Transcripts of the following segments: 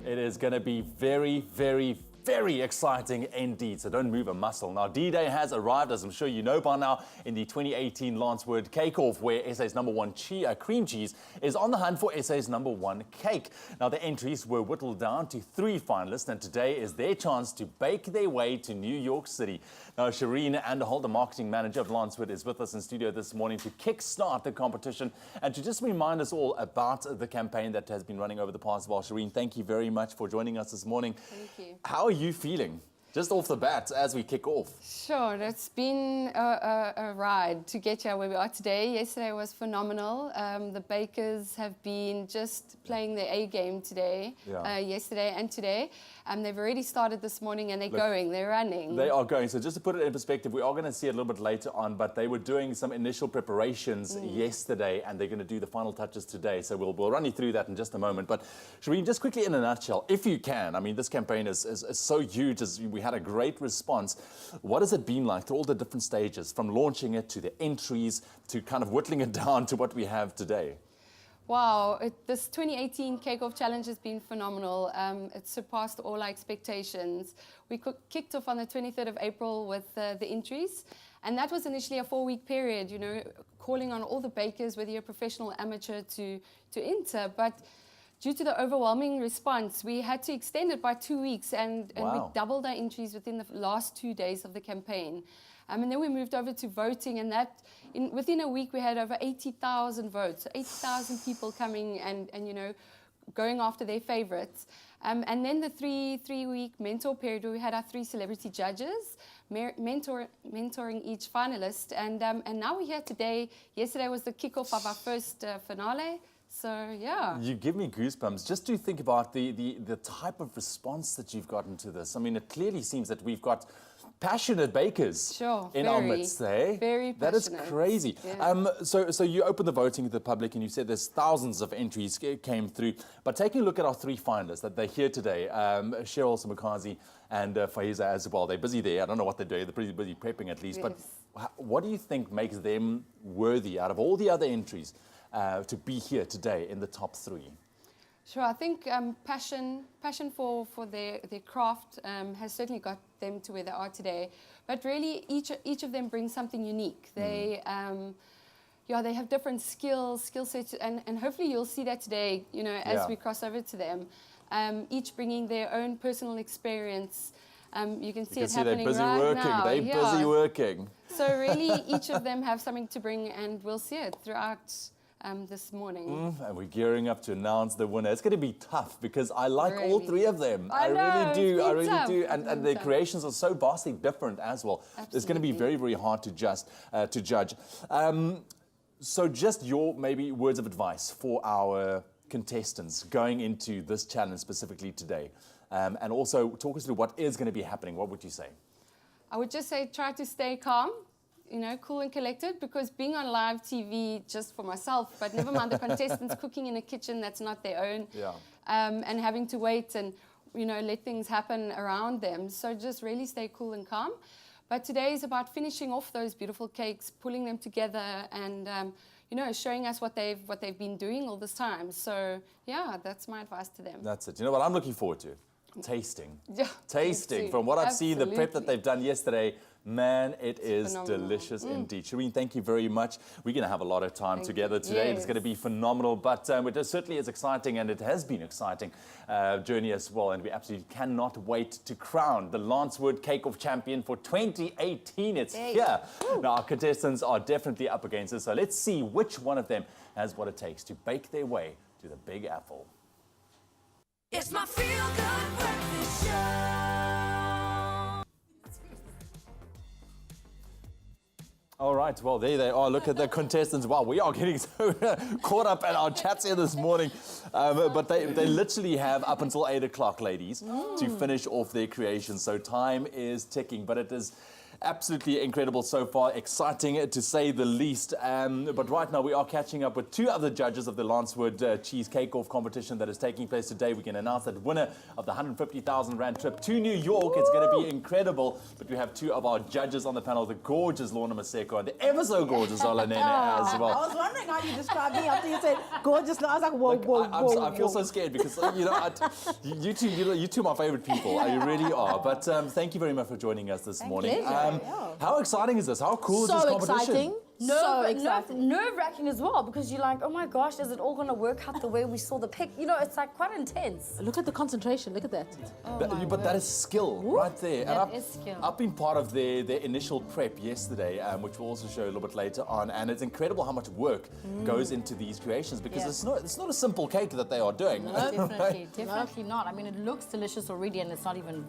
It is going to be very, very, very exciting indeed, so don't move a muscle. Now, D-Day has arrived, as I'm sure you know by now, in the 2018 Lancewood Cake-Off, where SA's #1 cream cheese is on the hunt for SA's #1 cake. Now, the entries were whittled down to 3 finalists, and today is their chance to bake their way to New York City. Now, Shireen Anderholt, the marketing manager of Lancewood, is with us in studio this morning to kickstart the competition and to just remind us all about the campaign that has been running over the past while. Shireen, thank you very much for joining us this morning. Thank you. How are you feeling, just off the bat, as we kick off? Sure, it's been a ride to get here where we are today. Yesterday was phenomenal. The bakers have been just playing their A game today, yesterday and today. They've already started this morning and they're running. They are going. So just to put it in perspective, we are going to see it a little bit later on, but they were doing some initial preparations yesterday and they're going to do the final touches today. So we'll run you through that in just a moment. But Shireen, just quickly in a nutshell, if you can, I mean, this campaign is so huge, as we had a great response. What has it been like through all the different stages, from launching it to the entries to kind of whittling it down to what we have today? Wow, this 2018 Cake-Off Challenge has been phenomenal. It surpassed all our expectations. We kicked off on the 23rd of April with the entries, and that was initially a 4-week period, you know, calling on all the bakers, whether you're professional or amateur, to enter. But due to the overwhelming response, we had to extend it by 2 weeks, and we doubled our entries within the last 2 days of the campaign. And then we moved over to voting, and within a week we had over 80,000 votes, so 80,000 people coming and you know, going after their favorites. And then the three-week mentor period where we had our 3 celebrity judges mentoring each finalist, and now we're here today. Yesterday was the kickoff of our first finale. So, yeah. You give me goosebumps just to think about the type of response that you've gotten to this. I mean, it clearly seems that we've got passionate bakers in our midst, eh? Very passionate. That is crazy. Yeah. So you opened the voting to the public and you said there's thousands of entries came through. But taking a look at our 3 finalists that they're here today, Cheryl Samakazi and Faiza as well. They're busy there. I don't know what they're doing. They're pretty busy prepping at least. Yes. But what do you think makes them worthy out of all the other entries to be here today in the top 3? Sure, I think passion for their craft has certainly got them to where they are today. But really, each of them brings something unique. They they have different skill sets, and hopefully you'll see that today, you know, as we cross over to them. Each bringing their own personal experience. You can see it happening right now. They're busy working. So really, each of them have something to bring, and we'll see it throughout this morning. And we're gearing up to announce the winner. It's going to be tough because I like all 3 of them. I really do. And their creations are so vastly different as well. Absolutely. It's going to be very, very hard to judge. So just your maybe words of advice for our contestants going into this challenge specifically today. And also talk us through what is going to be happening. What would you say? I would just say try to stay calm. You know, cool and collected, because being on live TV, just for myself, but never mind the contestants cooking in a kitchen that's not their own, and having to wait and, you know, let things happen around them. So just really stay cool and calm. But today is about finishing off those beautiful cakes, pulling them together, and you know, showing us what they've been doing all this time. So yeah, that's my advice to them. That's it. You know what I'm looking forward to? Tasting. Yeah, tasting. From what I've seen, the prep that they've done yesterday, man, it's phenomenal. Delicious indeed. Shireen, thank you very much. We're going to have a lot of time together today. Yes. It's going to be phenomenal, but it certainly is exciting, and it has been exciting journey as well, and we absolutely cannot wait to crown the Lancewood Cake-Off champion for 2018. It's here. Now, our contestants are definitely up against it, so let's see which one of them has what it takes to bake their way to the Big Apple. It's my feel-good breakfast show. All right, well, there they are. Look at the contestants. Wow, we are getting so caught up in our chats here this morning. But they literally have up until 8 o'clock, ladies, to finish off their creations. So time is ticking, but it is Absolutely incredible so far, exciting to say the least. But right now we are catching up with two other judges of the Lancewood Cheese Cake-Off competition that is taking place today. We can announce that winner of the 150,000 Rand trip to New York. It's going to be incredible. But we have two of our judges on the panel, the gorgeous Lorna Maseko and the ever so gorgeous Zola Nene as well. I was wondering how you described me after you said gorgeous. I was like, whoa. I feel so scared because, you two are my favorite people. You really are. But thank you very much for joining us this morning. How exciting is this? How cool is this competition? Nerve-wracking as well, because you're like, oh my gosh, is it all going to work out the way we saw the pic? It's like quite intense. Look at the concentration. Look at that. But that is skill right there. That is skill. I've been part of their initial prep yesterday, which we'll also show a little bit later on. And it's incredible how much work goes into these creations, because it's not a simple cake that they are doing. No, definitely not. I mean, it looks delicious already, and it's not even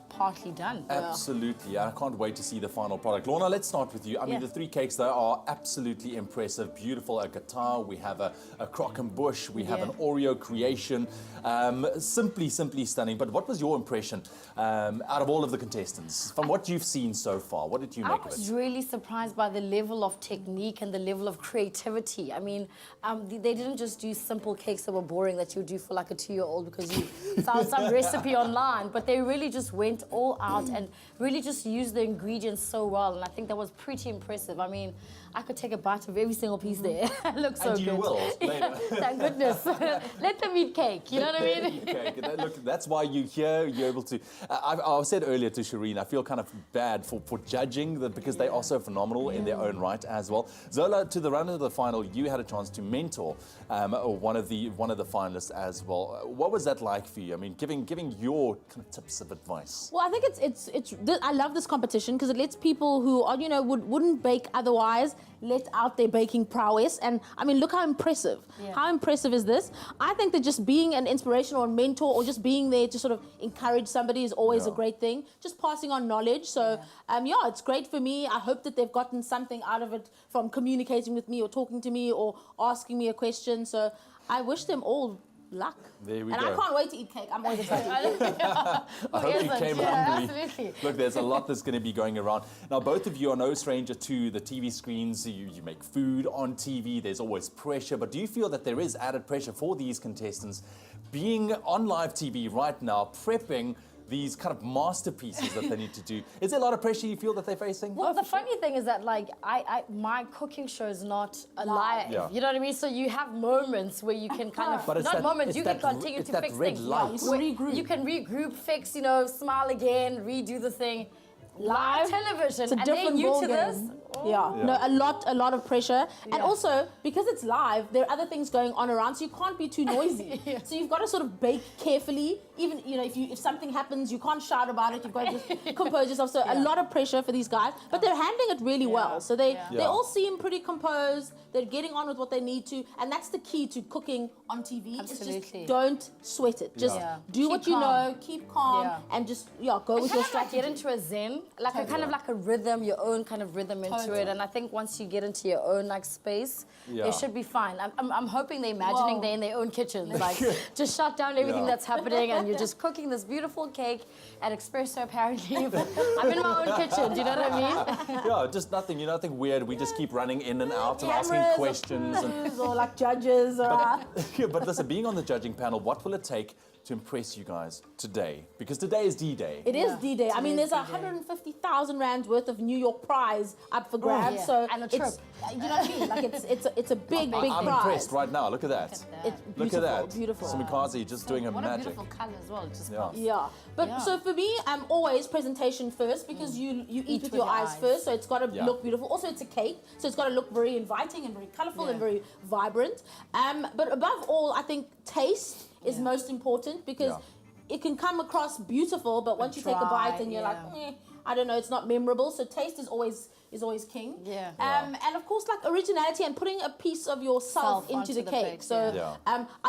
partly done. Absolutely. I can't wait to see the final product. Lorna, let's start with you. I mean, the three cakes, they are absolutely impressive. Beautiful, a guitar, we have a crock and bush, we have an Oreo creation. Simply stunning. But what was your impression out of all of the contestants? From what you've seen so far, what did you make of it? I was really surprised by the level of technique and the level of creativity. I mean, they didn't just do simple cakes that were boring that you would do for like a 2-year-old because you found some recipe online, but they really just went all out and really just used the ingredients so well, and I think that was pretty impressive. I mean, I could take a bite of every single piece there. It looks so good. And you will later. Thank goodness. Let them eat cake, you know what I mean? Okay, look, that's why you're here. You're able to. I said earlier to Shireen, I feel kind of bad for judging because they are so phenomenal in their own right as well. Zola, to the run of the final, you had a chance to mentor one of the finalists as well. What was that like for you? I mean, giving your kind of tips of advice. Well, I think I love this competition because it lets people who are, wouldn't bake otherwise let out their baking prowess. And I mean, look how impressive. How impressive is this? I think that just being an inspirational or mentor or just being there to sort of encourage somebody is always a great thing. Just passing on knowledge. So, it's great for me. I hope that they've gotten something out of it from communicating with me or talking to me or asking me a question. So I wish them all luck. There we go. And I can't wait to eat cake. I'm always excited. I hope you came hungry. Absolutely. Look, there's a lot that's going to be going around. Now, both of you are no stranger to the TV screens. You make food on TV. There's always pressure. But do you feel that there is added pressure for these contestants being on live TV right now, prepping these kind of masterpieces that they need to do? Is there a lot of pressure you feel that they're facing? Well, the funny thing is that, like, my cooking show is not live. Yeah. You know what I mean? So you have moments where you can kind of, not moments, you can continue to fix things. You can regroup, fix, smile again, redo the thing. Live television, it's a and different they're new ball to game. this. No, a lot of pressure, and also because it's live, there are other things going on around, so you can't be too noisy. So you've got to sort of bake carefully. Even if something happens, you can't shout about it. You've got to just compose yourself. So a lot of pressure for these guys, but they're handling it really well. So they all seem pretty composed. They're getting on with what they need to, and that's the key to cooking on TV. Absolutely. It's just don't sweat it. Just do Keep what you calm. know, keep calm, and just go with your strategy. Get into a zen, like a kind of like a rhythm, your own kind of rhythm into it. And I think once you get into your own space, it should be fine. I'm hoping they're imagining they're in their own kitchens, like just shut down everything that's happening, and you're just cooking this beautiful cake at Expresso. Apparently, I'm in my own kitchen. Do you know what I mean? Just nothing weird. We just keep running in and out and asking questions or like judges. But listen, being on the judging panel, what will it take to impress you guys today? Because today is D-Day. It is D-Day. I mean, there's 150,000 Rands worth of New York prize up for grabs. So and a trip. You know what I mean? Like it's a big prize. I'm impressed right now. Look at that. It's beautiful. Look at that. Beautiful. Samikazi just doing her What magic. a beautiful colour as well. Just But so for me, I'm always presentation first because you eat with your eyes first. So it's got to look beautiful. Also, it's a cake, so it's got to look very inviting and very colourful and very vibrant. But above all, I think taste is most important because it can come across beautiful, but once you take a bite and you're like, I don't know, it's not memorable. So taste is always is always king. Yeah. And of course, like originality and putting a piece of yourself Self into onto the the cake. cake, So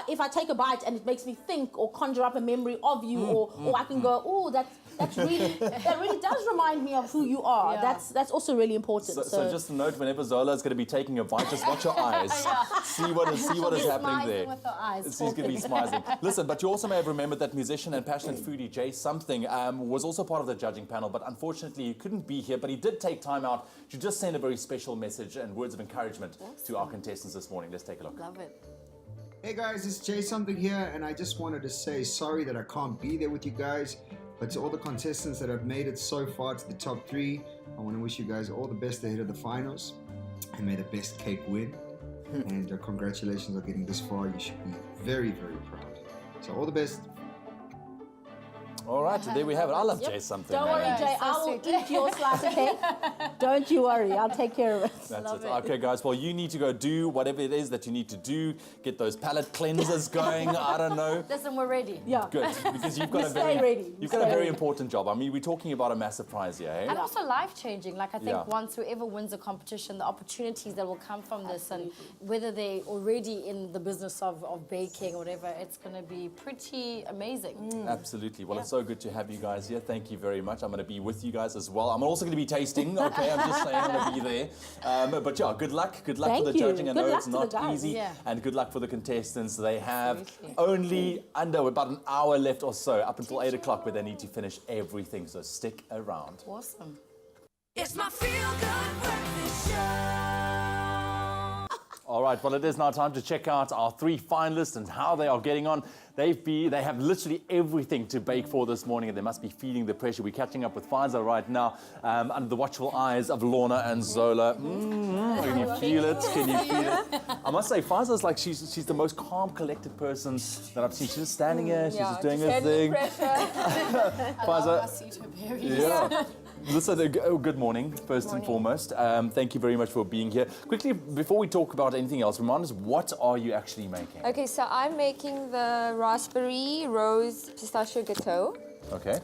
if I take a bite and it makes me think or conjure up a memory of you, or I can go, oh, that's really that really does remind me of who you are. Yeah. That's also really important. So just a note, whenever Zola is going to be taking a bite, just watch your eyes. See what is happening there. With her eyes. She's going to be smizing. Listen, but you also may have remembered that musician and passionate foodie Jay Something was also part of the judging panel, but unfortunately he couldn't be here, but he did take time out to just send a very special message and words of encouragement to our contestants this morning. Let's take a look. Love it. Hey guys, it's Jay Something here, and I just wanted to say sorry that I can't be there with you guys. But to all the contestants that have made it so far to the top 3, I want to wish you guys all the best ahead of the finals, and may the best cake win. And congratulations on getting this far. You should be very, very proud. So all the best. All right, so there we have it. I love Jay Something. Don't worry, man. Jay. so I will sweet. eat your slice of cake. Don't you worry. I'll take care of it. That's it. Okay, guys. Well, you need to go do whatever it is that you need to do. Get those palate cleansers going. I don't know. Listen, we're ready. Yeah. Good, because you've got a stay very, ready. you've got a very important job. I mean, we're talking about a massive prize here, eh? And also life-changing. Like, I think Yeah. once whoever wins a competition, the opportunities that will come from this, and whether they're already in the business of baking or whatever, it's going to be pretty amazing. Absolutely. Well, it's so good to have you guys here. Thank you very much. I'm going to be with you guys as well. I'm also going to be tasting. Okay, I'm just saying I'm going to be there. But yeah, good luck. Good luck Thank for the you. judging. I Good know luck it's to the not guys. easy. Yeah. And good luck for the contestants. They have Absolutely. only under about an hour left or so, up until 8 o'clock, where they need to finish everything. So stick around. Awesome. It's my feel-good breakfast show. All right, well, it is now time to check out our 3 finalists and how they are getting on. They have literally everything to bake for this morning, and they must be feeling the pressure. We're catching up with Faisal right now, under the watchful eyes of Lorna and Zola. Can you feel it? Can you feel it? I must say, Faisal's like, she's the most calm, collected person that I've seen. She's just standing here, she's just doing her thing. Faisal, yeah. Listen, good morning, first and foremost. Thank you very much for being here. Quickly, before we talk about anything else, remind us, what are you actually making? Okay, so I'm making the raspberry rose pistachio gâteau, Okay.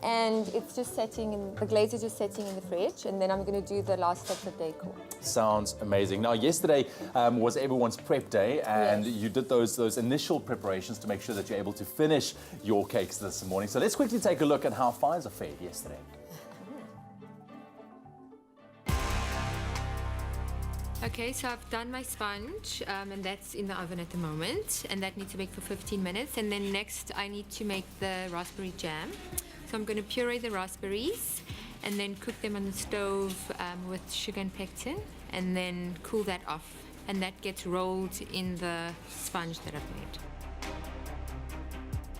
and it's just setting in, the glaze is just setting in the fridge, and then I'm going to do the last steps of decor. Sounds amazing. Now, yesterday was everyone's prep day, and you did those initial preparations to make sure that you're able to finish your cakes this morning. So let's quickly take a look at how Faisal fared yesterday. Okay, so I've done my sponge, and that's in the oven at the moment, and that needs to bake for 15 minutes. And then next, I need to make the raspberry jam. So I'm going to puree the raspberries, and then cook them on the stove with sugar and pectin, and then cool that off. And that gets rolled in the sponge that I've made.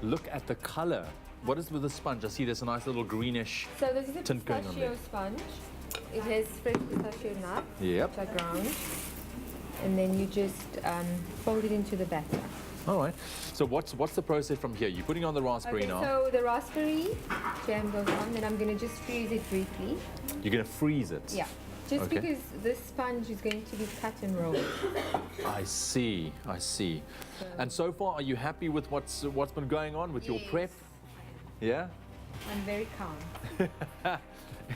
Look at the color. What is with the sponge? I see there's a nice little greenish So this is a tint going on pistachio there. sponge. It has fresh pistachio nuts, Yep. which are ground, and then you just fold it into the batter. All right. So what's the process from here? You're putting on the raspberry Okay, now. so the raspberry jam goes on, then I'm going to just freeze it briefly. You're going to freeze it. Yeah. Just Okay. because this sponge is going to be cut and rolled. I see. I see. And so far, are you happy with what's been going on with your prep? Yeah. I'm very calm.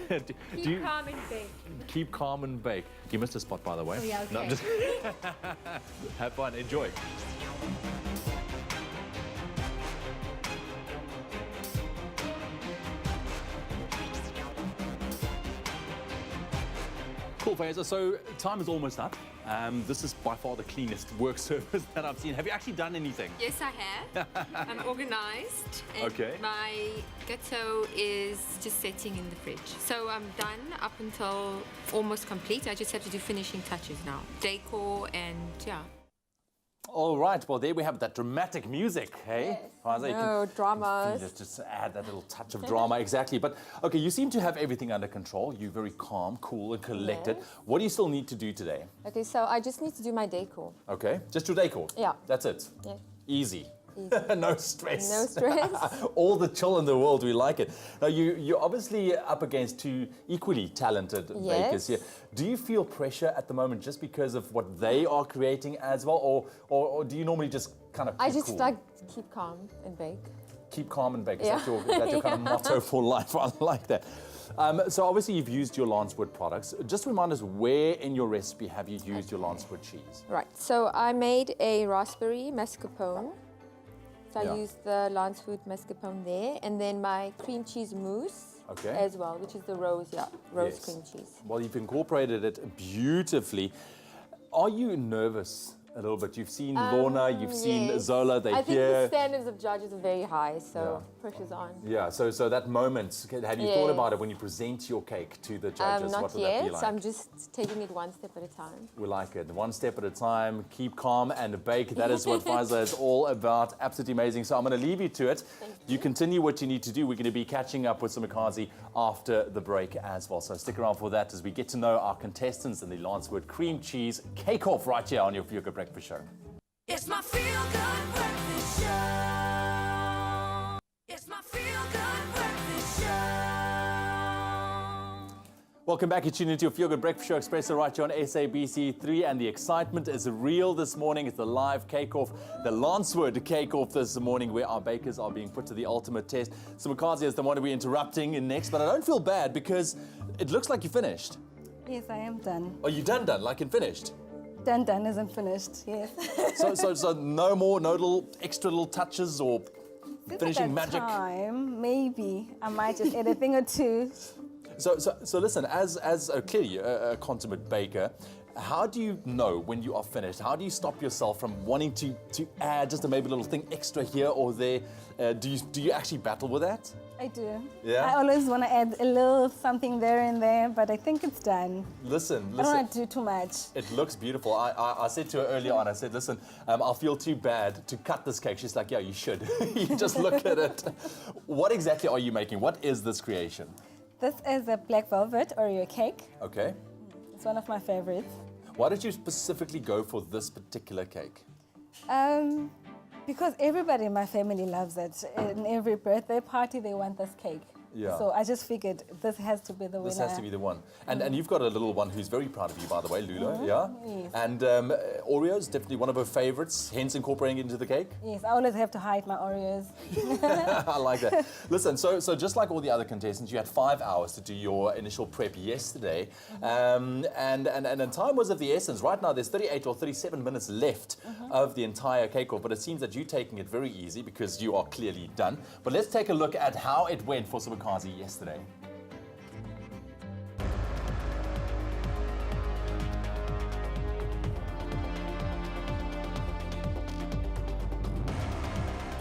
do Keep you calm and bake. keep calm and bake? You missed a spot, by the way. Oh, yeah, No, okay. just have fun. Enjoy. Cool, Faisal. So time is almost up. This is by far the cleanest work surface that I've seen. Have you actually done anything? Yes, I have. I'm organized. And Okay. my gâteau is just setting in the fridge. So I'm done up until almost complete. I just have to do finishing touches now. Decor and yeah. All right. Well, there we have that dramatic music, hey? Faisal, you No, dramas. just add that little touch of drama, exactly. But okay, you seem to have everything under control. You're very calm, cool, and collected. Yes. What do you still need to do today? Okay, so I just need to do my decor. Okay, just your decor. Yeah. That's it. Yeah. Easy. No stress. No stress. All the chill in the world. We like it. Now you're obviously up against 2 equally talented bakers here. Do you feel pressure at the moment just because of what they are creating as well, or do you normally just kind of I keep just cool? like keep calm and bake. Keep calm and bake. Is Yeah. that your kind of motto for life? I like that. So obviously you've used your Lancewood products. Just remind us, where in your recipe have you used your Lancewood cheese? Right, so I made a raspberry mascarpone. So Yeah. I used the Lancewood mascarpone there, and then my cream cheese mousse as well, which is the rose Yes. cream cheese. Well, you've incorporated it beautifully. Are you nervous a little bit? You've seen Lorna, you've seen Yes. Zola, they're I think here. the standards of judges are very high, so pressure's on. Yeah, so that moment, have you thought about it when you present your cake to the judges? Not what would that be yet, like? I'm just taking it one step at a time. We like it. One step at a time, keep calm and bake. That is what Pfizer is all about. Absolutely amazing. So I'm going to leave you to it. You continue what you need to do. We're going to be catching up with Sumakazi after the break as well. So stick around for that as we get to know our contestants in the Lancewood Cream Cheese Cake Off right here on your Feel Good Breakfast Show. It's my feel-good breakfast show. It's my feel-good breakfast show. Welcome back. You're tuning into your Feel Good Breakfast Show, Expresso right here on SABC3, and the excitement is real this morning. It's the live cake-off, the Lancewood cake-off this morning, where our bakers are being put to the ultimate test. Sumakazi is the one we're interrupting next, but I don't feel bad because it looks like you finished. Yes, I am done. Are you done, like and finished? Done isn't finished, yes. So no more, no little extra little touches or finishing magic? Time, maybe. I might just add a thing or two. So listen, as clearly a consummate baker, how do you know when you are finished? How do you stop yourself from wanting to add just a maybe little thing extra here or there? Do you actually battle with that? I do. Yeah? I always want to add a little something there and there, but I think it's done. Listen. I don't want to do too much. It looks beautiful. I said to her earlier on, I said, listen, I'll feel too bad to cut this cake. She's like, yeah, you should. You just look at it. What exactly are you making? What is this creation? This is a black velvet Oreo cake. Okay. It's one of my favorites. Why did you specifically go for this particular cake? Because everybody in my family loves it. In every birthday party, they want this cake. Yeah. So I just figured this has to be the winner. This has to be the one. And you've got a little one who's very proud of you, by the way, Lula, yeah? Yes. And Oreo's definitely one of her favorites, hence incorporating it into the cake. Yes, I always have to hide my Oreos. I like that. Listen, so just like all the other contestants, you had 5 hours to do your initial prep yesterday. And time was of the essence. Right now, there's 38 or 37 minutes left of the entire cake-off, but it seems that you're taking it very easy because you are clearly done. But let's take a look at how it went for Sumakazi yesterday.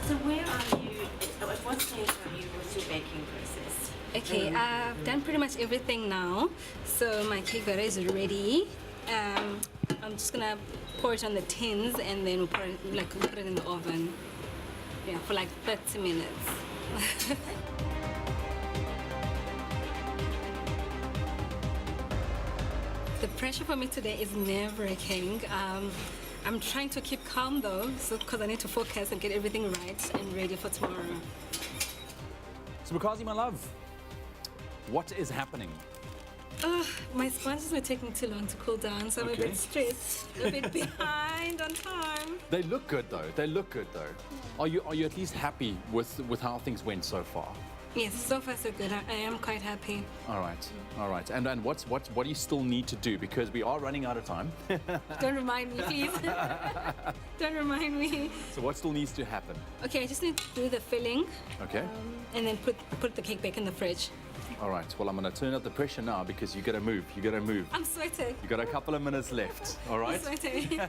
So where are you, at what stage are you with your baking process? Okay, I've done pretty much everything now. So my cake batter is ready. I'm just gonna pour it on the tins and then we'll put it in the oven. Yeah, for like 30 minutes. The pressure for me today is nerve-wracking. I'm trying to keep calm though, because I need to focus and get everything right and ready for tomorrow. Sumakazi, my love, what is happening? My sponges were taking too long to cool down, so I'm a bit stressed, a bit behind on time. They look good though. Are you at least happy with how things went so far? Yes, so far so good. I am quite happy. All right. And what do you still need to do, because we are running out of time? Don't remind me, please. Don't remind me. So what still needs to happen? Okay, I just need to do the filling. Okay. And then put the cake back in the fridge. All right. Well, I'm going to turn up the pressure now because you got to move. I'm sweating. You got a couple of minutes left. All right. I'm sweating.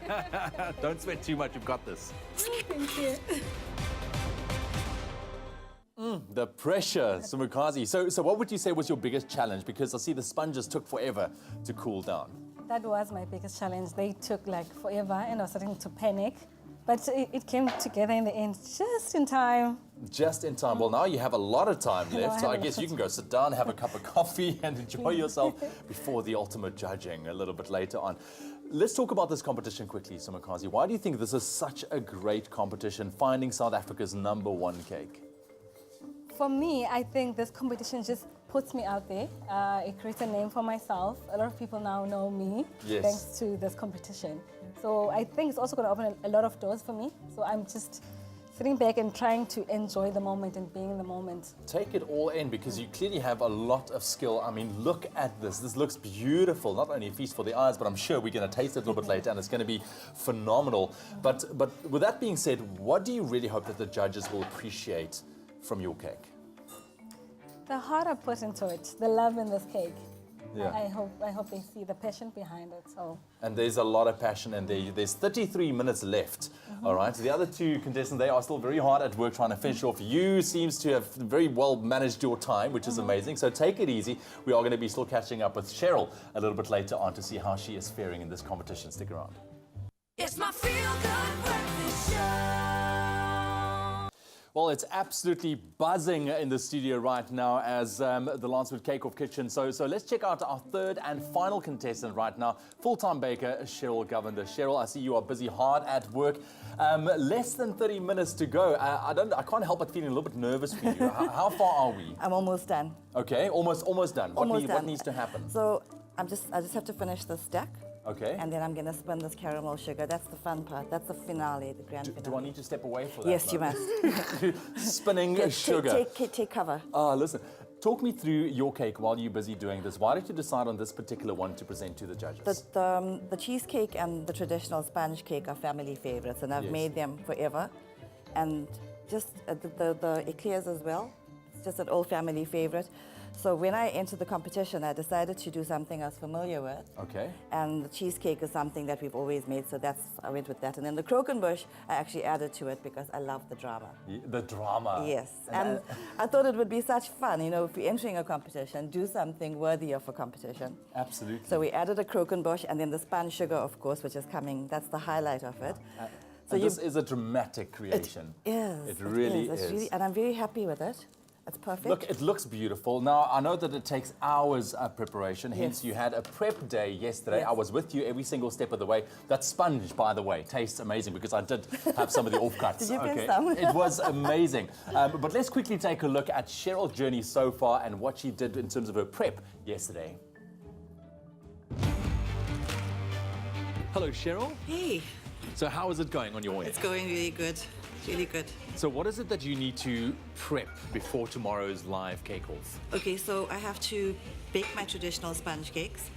Don't sweat too much. You've got this. Thank you. The pressure, Sumakazi. So what would you say was your biggest challenge? Because I see the sponges took forever to cool down. That was my biggest challenge. They took like forever and I was starting to panic. But it came together in the end, just in time. Just in time. Well, now you have a lot of time left, so I guess you can go sit down, have a cup of coffee, and enjoy yourself before the ultimate judging a little bit later on. Let's talk about this competition quickly, Sumakazi. Why do you think this is such a great competition, finding South Africa's #1 cake? For me, I think this competition just puts me out there. It creates a name for myself. A lot of people now know me thanks to this competition. So I think it's also going to open a lot of doors for me. So I'm just sitting back and trying to enjoy the moment and being in the moment. Take it all in because you clearly have a lot of skill. I mean, look at this. This looks beautiful. Not only a feast for the eyes, but I'm sure we're going to taste it a little bit later and it's going to be phenomenal. But with that being said, what do you really hope that the judges will appreciate from your cake? The heart I put into it, the love in this cake. Yeah. I hope they see the passion behind it. So. And there's a lot of passion and there's 33 minutes left. All right, so the other two contestants, they are still very hard at work trying to finish off. You seems to have very well managed your time, which is amazing. So take it easy. We are going to be still catching up with Cheryl a little bit later on to see how she is faring in this competition. Stick around. It's my feel-good breakfast show. Well, it's absolutely buzzing in the studio right now as the Lancewood Cake Off Kitchen. So let's check out our third and final contestant right now, full-time baker Cheryl Govender. Cheryl, I see you are busy hard at work. Less than 30 minutes to go. I can't help but feeling a little bit nervous for you. How far are we? I'm almost done. Okay, almost done. What needs to happen? So I just have to finish the stack. Okay. And then I'm going to spin this caramel sugar. That's the fun part. That's the finale, the grand finale. Do I need to step away for that? Yes, you must. Spinning sugar. Take cover. Listen, talk me through your cake while you're busy doing this. Why did you decide on this particular one to present to the judges? The cheesecake and the traditional sponge cake are family favorites, and I've made them forever. And just the eclairs as well. It's just an old family favorite. So when I entered the competition, I decided to do something I was familiar with. Okay. And the cheesecake is something that we've always made, so I went with that. And then the croquembouche, I actually added to it because I love the drama. The drama. Yes. And I thought it would be such fun, you know, if we're entering a competition, do something worthy of a competition. Absolutely. So we added a croquembouche and then the spun sugar, of course, which is coming. That's the highlight of it. So this is a dramatic creation. It is. It really is. Really, and I'm very happy with it. It's perfect. Look, it looks beautiful. Now, I know that it takes hours of preparation, hence you had a prep day yesterday. Yes. I was with you every single step of the way. That sponge, by the way, tastes amazing because I did have some of the offcuts. Did you get some? It was amazing. But let's quickly take a look at Cheryl's journey so far and what she did in terms of her prep yesterday. Hello, Cheryl. Hey, So how is it going on your way? it's going really good. Really good. So what is it that you need to prep before tomorrow's live cake-off? Okay, so I have to bake my traditional sponge cakes,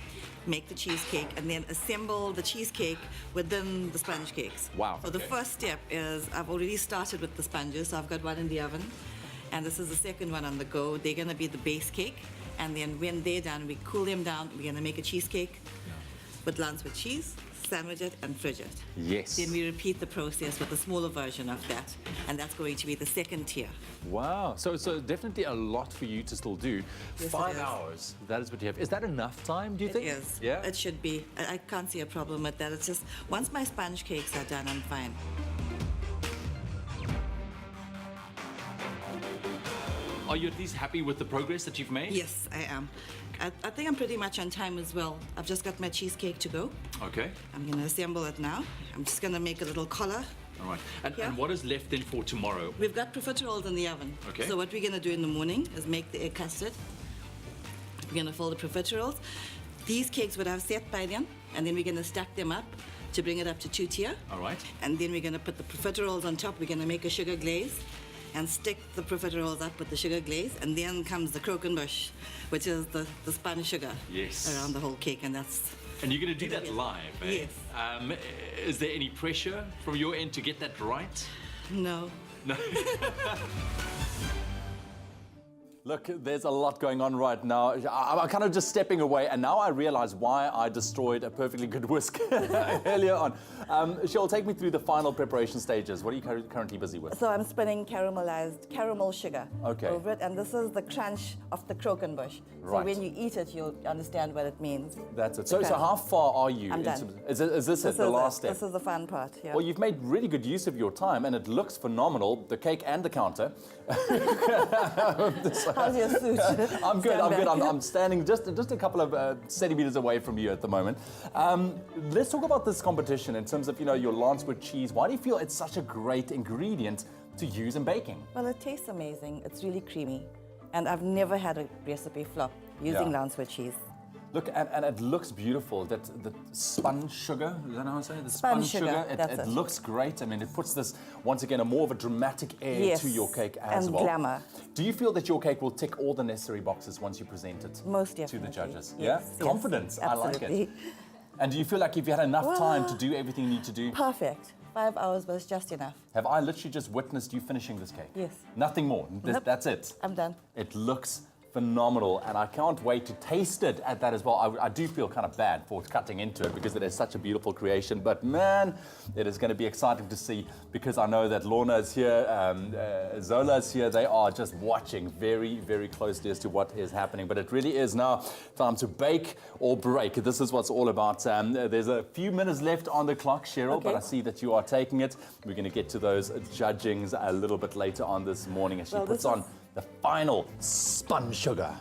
make the cheesecake, and then assemble the cheesecake within the sponge cakes. Wow, So the okay. first step is I've already started with the sponges. So I've got one in the oven, and this is the second one on the go. They're going to be the base cake, and then when they're done, we cool them down. We're going to make a cheesecake with Lancewood cheese, sandwich it, and fridge it. Yes. Then we repeat the process with a smaller version of that, and that's going to be the second tier. Wow. So definitely a lot for you to still do. Yes, 5 it is. hours. That is what you have. Is that enough time, do you think? It is. Yeah? It should be. I can't see a problem with that. It's just once my sponge cakes are done, I'm fine. Are you at least happy with the progress that you've made? Yes, I am. I think I'm pretty much on time as well. I've just got my cheesecake to go. Okay. I'm going to assemble it now. I'm just going to make a little collar. All right. And, Yeah. and what is left then for tomorrow? We've got profiteroles in the oven. Okay. So what we're going to do in the morning is make the egg custard. We're going to fold the profiteroles. These cakes would have set by then, and then we're going to stack them up to bring it up to 2-tier. All right. And then we're going to put the profiteroles on top. We're going to make a sugar glaze and stick the profiteroles up with the sugar glaze. And then comes the croquembouche, which is the spun sugar Yes. around the whole cake. And that's... And you're going to do that live, eh? Yes. Is there any pressure from your end to get that right? No. No. Look, there's a lot going on right now. I'm kind of just stepping away, and now I realize why I destroyed a perfectly good whisk earlier on. Cheryl, take me through the final preparation stages. What are you currently busy with? So I'm spinning caramelized caramel sugar Okay. over it, and this is the crunch of the croquembouche. Right. So when you eat it, you'll understand what it means. That's it. So how far are you? I'm in done. terms of- is this it, the last step? This is the fun part, yeah. Well, you've made really good use of your time, and it looks phenomenal, the cake and the counter. How's your suit? I'm good, I'm Stand good. back. I'm standing just a couple of centimeters away from you at the moment. Let's talk about this competition in terms of, your Lancewood cheese. Why do you feel it's such a great ingredient to use in baking? Well, it tastes amazing. It's really creamy. And I've never had a recipe flop using Yeah. Lancewood cheese. Look, and it looks beautiful. That the spun sugar, is that how I say it? The Spun sugar, that's it it. looks great. I mean, it puts this, once again, a more of a dramatic air Yes, to your cake as and well. glamour. Do you feel that your cake will tick all the necessary boxes once you present it Most to definitely. the judges? Yes, Yeah? yes, Confidence, I like absolutely. it. And do you feel like if you had enough time to do everything you need to do? Perfect. 5 hours was just enough. Have I literally just witnessed you finishing this cake? Yes. Nothing more. Nope. That's it. I'm done. It looks phenomenal, and I can't wait to taste it at that as well. I do feel kind of bad for cutting into it because it is such a beautiful creation, but man, it is going to be exciting to see because I know that Lorna is here, Zola is here. They are just watching very, very closely as to what is happening, but it really is now time to bake or break. This is what's all about. There's a few minutes left on the clock, Cheryl, but I see that you are taking it. We're going to get to those judgings a little bit later on this morning as she puts on the final spun sugar.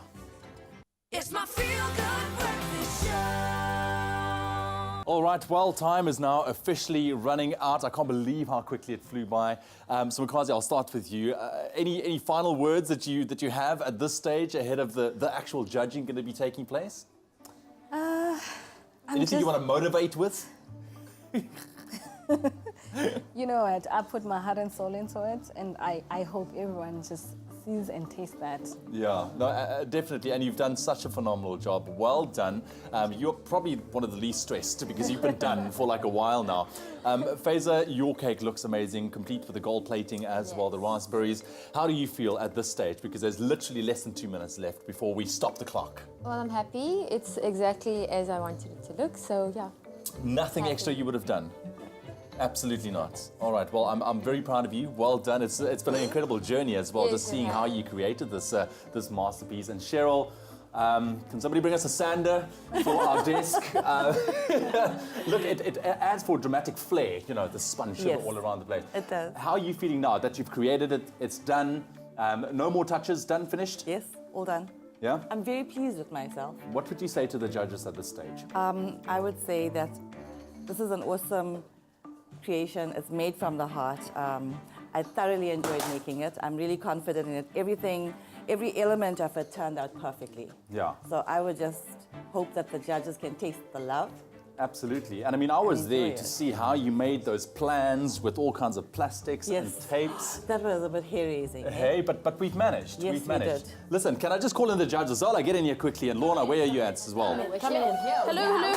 It's my feel-good breakfast show. All right, well, time is now officially running out. I can't believe how quickly it flew by. So, Mkazi, I'll start with you. Any final words that you have at this stage ahead of the actual judging going to be taking place? Anything you want to motivate with? You know what? I put my heart and soul into it, and I hope everyone just sees and tastes that. Yeah, no, definitely. And you've done such a phenomenal job. Well done. You're probably one of the least stressed because you've been done for like a while now. Faiza, your cake looks amazing, complete with the gold plating as well, the raspberries. How do you feel at this stage? Because there's literally less than 2 minutes left before we stop the clock. Well, I'm happy. It's exactly as I wanted it to look, so yeah. Nothing extra you would have done? Absolutely not. All right, well, I'm very proud of you. Well done. It's been an incredible journey as well, just seeing how you created this this masterpiece. And Cheryl, can somebody bring us a sander for our desk? Look, it adds for dramatic flair, you know, the spun sugar all around the place. It does. How are you feeling now that you've created it? It's done. No more touches, done, finished? Yes, all done. Yeah? I'm very pleased with myself. What would you say to the judges at this stage? I would say that this is an awesome creation. It's made from the heart. I thoroughly enjoyed making it. I'm really confident in it. Every element of it turned out perfectly. Yeah. So I would just hope that the judges can taste the love. Absolutely. And I mean, I was there enjoy to it. see how you made those plans with all kinds of plastics and tapes. That was a bit hair-raising. Hey, but we've managed. Yes, we've we managed. did. Listen, can I just call in the judges? Zola, get in here quickly. And Lorna, where are you at as well? Come in. Hello.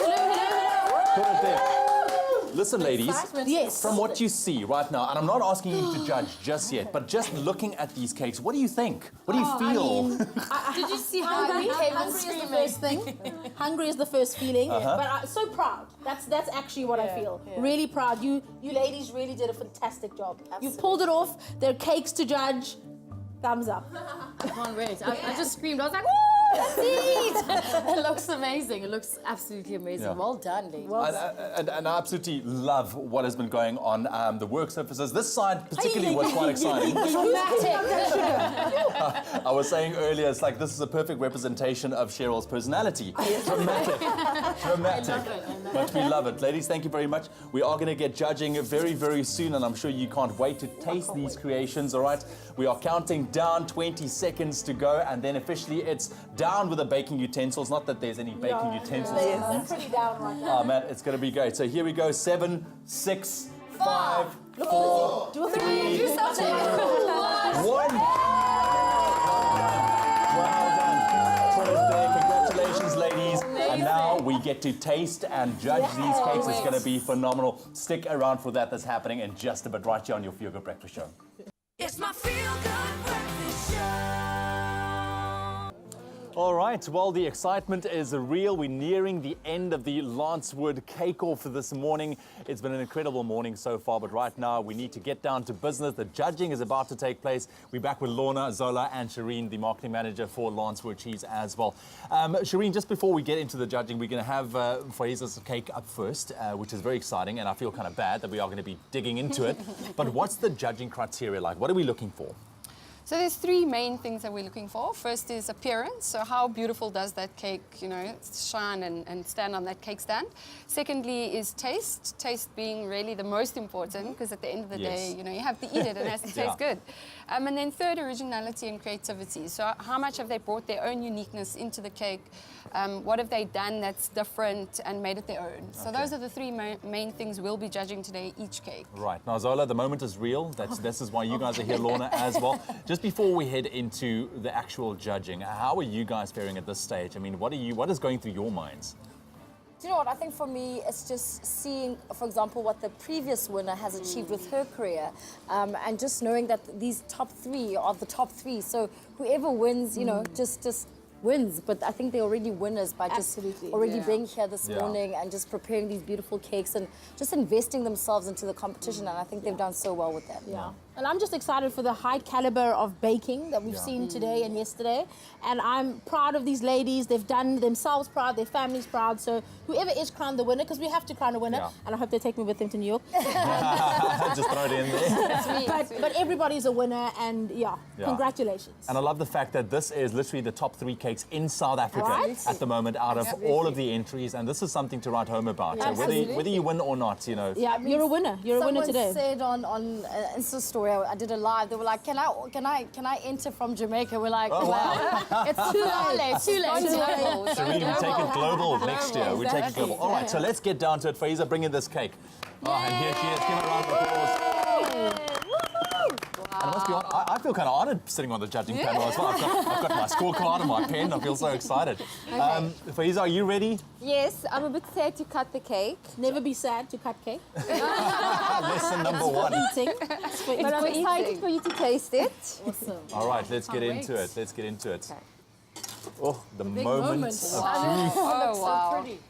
Put it there. Listen, ladies, Yes. from what you see right now, and I'm not asking you to judge just yet, but just looking at these cakes, what do you think? What do you feel? Did you see how hungry is the first thing? Hungry is the first feeling, but I'm so proud. That's actually what I feel. Really proud. You ladies really did a fantastic job. You pulled it off. There are cakes to judge. Thumbs up. I can't wait. I just screamed. I was like, woo! That's it! It looks amazing. It looks absolutely amazing. Yeah. Well done, ladies. And I absolutely love what has been going on the work surfaces. This side particularly was quite exciting. I was saying earlier, it's like this is a perfect representation of Cheryl's personality. Dramatic. But we love it. Ladies, thank you very much. We are going to get judging very, very soon, and I'm sure you can't wait to taste these creations, all right? We are counting down 20 seconds to go, and then officially it's down with the baking utensils. Not that there's any baking utensils. I'm pretty down right now. Oh, man, it's going to be great. So here we go. 7, 6, 5, 4, Do 3, 2, 1. 1. Congratulations, ladies. And now we get to taste and judge these cakes. It's going to be phenomenal. Stick around for that. That's happening in just a bit right here on your Feel Good Breakfast Show. It's my feel-good breakfast show. All right, well, the excitement is real. We're nearing the end of the Lancewood cake-off this morning. It's been an incredible morning so far, but right now we need to get down to business. The judging is about to take place. We're back with Lorna, Zola, and Shireen, the marketing manager for Lancewood Cheese as well. Shireen, just before we get into the judging, we're going to have Faiza's cake up first, which is very exciting, and I feel kind of bad that we are going to be digging into it. But what's the judging criteria like? What are we looking for? So there's three main things that we're looking for. First is appearance. So how beautiful does that cake, you know, shine and stand on that cake stand? Secondly is taste. Taste being really the most important, because at the end of the day, you know, you have to eat it and it has to taste good. And then third, originality and creativity. So how much have they brought their own uniqueness into the cake? What have they done that's different and made it their own? So those are the three main things we'll be judging today, each cake. Right. Now, Zola, the moment is real. This is why you guys are here, Lorna, as well. Just before we head into the actual judging, how are you guys faring at this stage? I mean, what is going through your minds? Do you know what? I think for me, it's just seeing, for example, what the previous winner has achieved with her career, and just knowing that these top three are the top three. So whoever wins, you know, just wins. But I think they're already winners by just already being here this morning and just preparing these beautiful cakes and just investing themselves into the competition. And I think they've done so well with that. Yeah. And I'm just excited for the high caliber of baking that we've seen today and yesterday. And I'm proud of these ladies. They've done themselves proud, their families proud. So whoever is crowned the winner, because we have to crown a winner, and I hope they take me with them to New York. Just throw it in there. But everybody's a winner, and congratulations. And I love the fact that this is literally the top three cakes in South Africa at the moment out of all of the entries. And this is something to write home about. So whether you win or not, you know. Yeah, you're a winner. You're a winner today. Someone said on Insta story, I did a live. They were like, "Can I enter from Jamaica?" We're like, "Wow, it's too late, too late." Shireen, we take it global next year. We take it global. All right, so let's get down to it. Faiza, bring in this cake. Oh, and here she is. Give her a round of applause. And I must be honest, I feel kind of honoured sitting on the judging panel as well. I've got my scorecard and my pen. I feel so excited. Faiza, are you ready? Yes, I'm a bit sad to cut the cake. Never be sad to cut cake. Lesson number one. Eating. But I'm excited for you to taste it. Awesome. All right, let's get into it. Let's get into it. Oh, the moment of truth. Oh, wow. So pretty.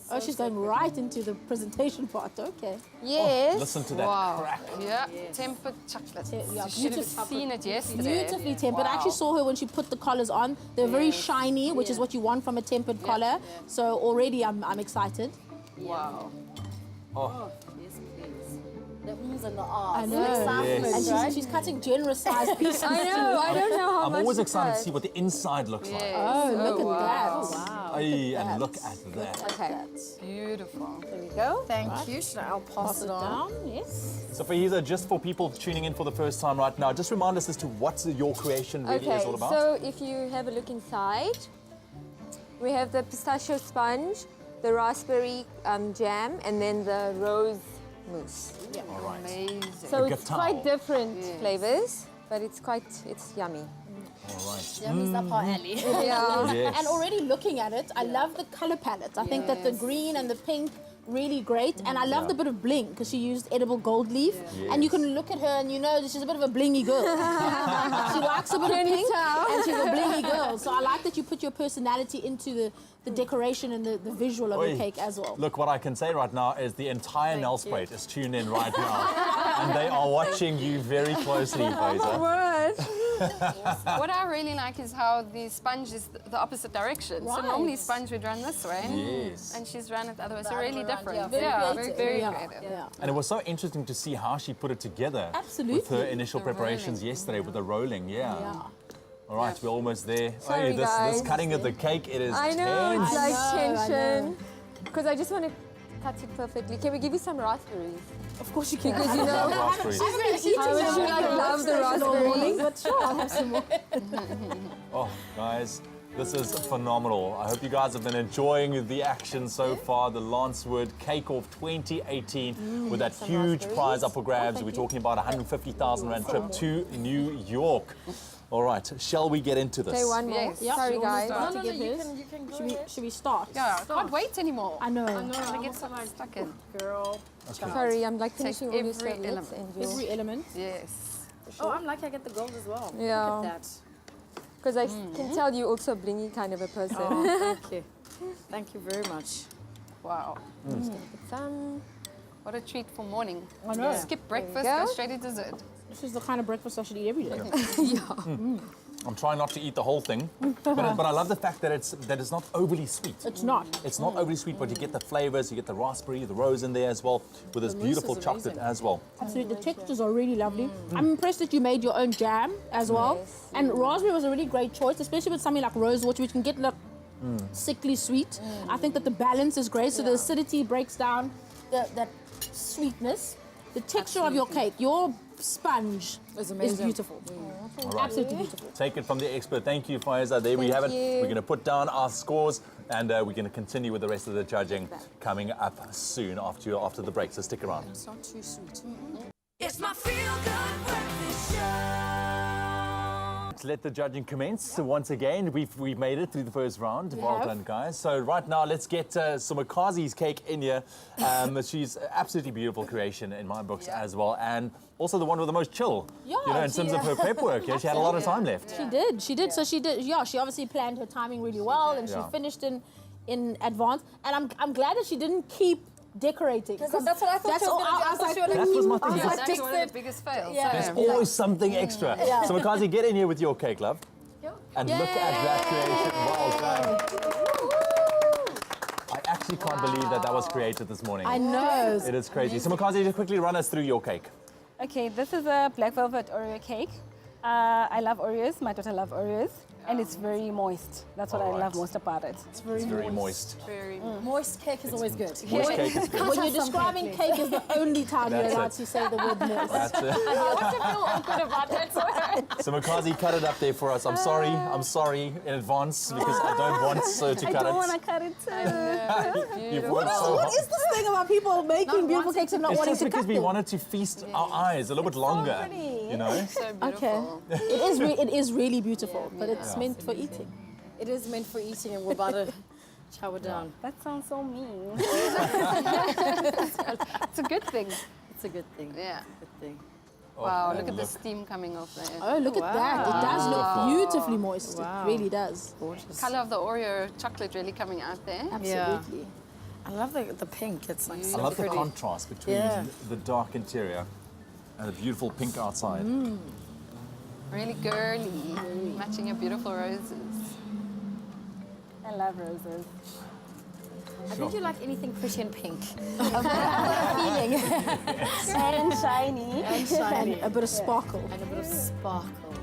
Oh, she's going right into the presentation part. Okay. Yes. Oh, listen to that crack. Yeah, tempered chocolate. You should have seen it yesterday. Beautifully tempered. I actually saw her when she put the collars on. They're very shiny, which is what you want from a tempered collar. So already I'm excited. Wow. Oh. The ums and the ahs. I know. Yes. And she's cutting generous sized pieces. I know. I don't know how I'm much always to excited cut. to see what the inside looks like. Oh, look at that. Oh, wow. Ay, and look at that. Okay. Beautiful. There we go. Thank you. I'll pass it on. Yes. So Faiza, just for people tuning in for the first time right now, just remind us as to what your creation really is all about. So if you have a look inside, we have the pistachio sponge, the raspberry jam, and then the rose mousse. Yeah. All right. Amazing. So it's quite different flavors, but it's yummy. All right. Yummy's up our alley. Yeah. Yes. And already looking at it, I love the color palette. I think that the green and the pink, really great. And I love the bit of bling because she used edible gold leaf. And you can look at her and you know that she's a bit of a blingy girl. She likes a bit of pink and she's a blingy girl. So I like that you put your personality into the decoration and the visual of the cake as well. Look, what I can say right now is the entire Nels plate is tuned in right now. And they are watching you very closely, Faiza. What I really like is how the sponge is the opposite direction. So normally sponge would run this way. Yes. And she's run it the other way. So really different. Yeah, Very creative. Yeah. And it was so interesting to see how she put it together. Absolutely. With her initial The preparations rolling. yesterday with the rolling, All right, we're almost there. Sorry, this guys. cutting of the cake, it is I know, tense. it's like I know. tension. Because I just want to cut it perfectly. Can we give you some raspberries? Of course you can. Because you know, Raspberries. how would you like love the raspberries? But sure, I'll have some more. Oh, guys, this is phenomenal. I hope you guys have been enjoying the action so far. The Lancewood Cake Off 2018 with that huge prize up for grabs. We're talking about a 150,000 Rand trip to New York. All right, shall we get into this? Okay, one more. Yes. Sorry, guys. You can go Should we start? Yeah, I can't wait anymore. I know. I'm gonna get stuck in. girl. Sorry, I'm like finishing all your every serviettes element. and your... Every element. Yes. Oh, I'm lucky I get the gold as well. Yeah. Look at that. Because I can tell you're also a blingy kind of a person. Oh, thank you. Thank you very much. Wow. Put some... What a treat for morning. I know. Skip breakfast, go. go straight to dessert. This is the kind of breakfast I should eat every day. I'm trying not to eat the whole thing, but I love the fact that it's not overly sweet. It's not. It's not overly sweet, but you get the flavors, you get the raspberry, the rose in there as well, with this beautiful chocolate as well. Absolutely, the textures are really lovely. I'm impressed that you made your own jam as well. And raspberry was a really great choice, especially with something like rose water, which can get like sickly sweet. I think that the balance is great, so the acidity breaks down that sweetness. The texture of your cake, your sponge is beautiful. All right. Absolutely beautiful. Take it from the expert. Thank you, Faiza. There we have it. We're going to put down our scores and we're going to continue with the rest of the judging coming up soon after the break. So stick around. It's not too sweet. It's my feel-good breakfast show. Let's let the judging commence. So once again, we've made it through the first round. Well done, guys. So right now, let's get Somakazi's cake in here. She's absolutely beautiful creation in my books as well. And also the one with the most chill, in terms of her prep work. She had a lot of time left. She did. So she did. Yeah, she obviously planned her timing really well, and she finished in advance. And I'm glad that she didn't keep decorating. That's what I thought. That was my thing. That's one of the biggest fails. There's always something extra. So Makazi, get in here with your cake, love. And look at that creation. Well done. I actually can't believe that was created this morning. I know. It is crazy. So Makazi, just quickly run us through your cake. Okay, this is a black velvet Oreo cake. I love Oreos. My daughter loves Oreos. And it's very moist. That's what I love most about it. It's very moist. Very Moist cake is always good. Moist cake is good. When you're describing cake is the only time you're allowed to say the word moist. That's it. awkward about that. So Makazi, cut it up there for us. I'm sorry in advance because I don't want to cut it. I don't want to cut it too. You've worked so hard. What is this thing about people making beautiful cakes and not It's wanting just to because cut we them? wanted to feast our eyes a little bit longer, you know? So beautiful. Okay. It is really beautiful, but it's meant for eating. It is meant for eating, and we're about to chow it down. That sounds so mean. It's a good thing. It's a good thing. Yeah. Good thing. Wow, look at the steam coming off there. Oh, look at that. It does look beautifully moist. Wow. It really does. Gorgeous. Color of the Oreo chocolate really coming out there. Absolutely. I love the pink. It's like so I love the pretty. contrast between the dark interior and the beautiful pink outside. Really girly, matching your beautiful roses. I love roses. I think you like anything pretty and pink. Feeling. And shiny. And shiny. And a bit of sparkle. And a bit of sparkle.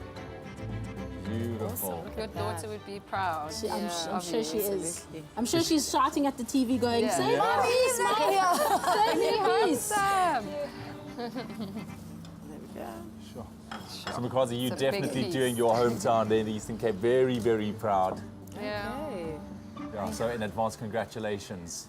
Beautiful. Your daughter would be proud. I'm sure she is. I'm sure she's shouting at the TV going, Yeah. save my piece, Mom! Save me piece! Sure. So Makazi, you It's a big definitely piece. doing your hometown there in the Eastern Cape very, very proud. Yeah. Yeah, so in advance, congratulations.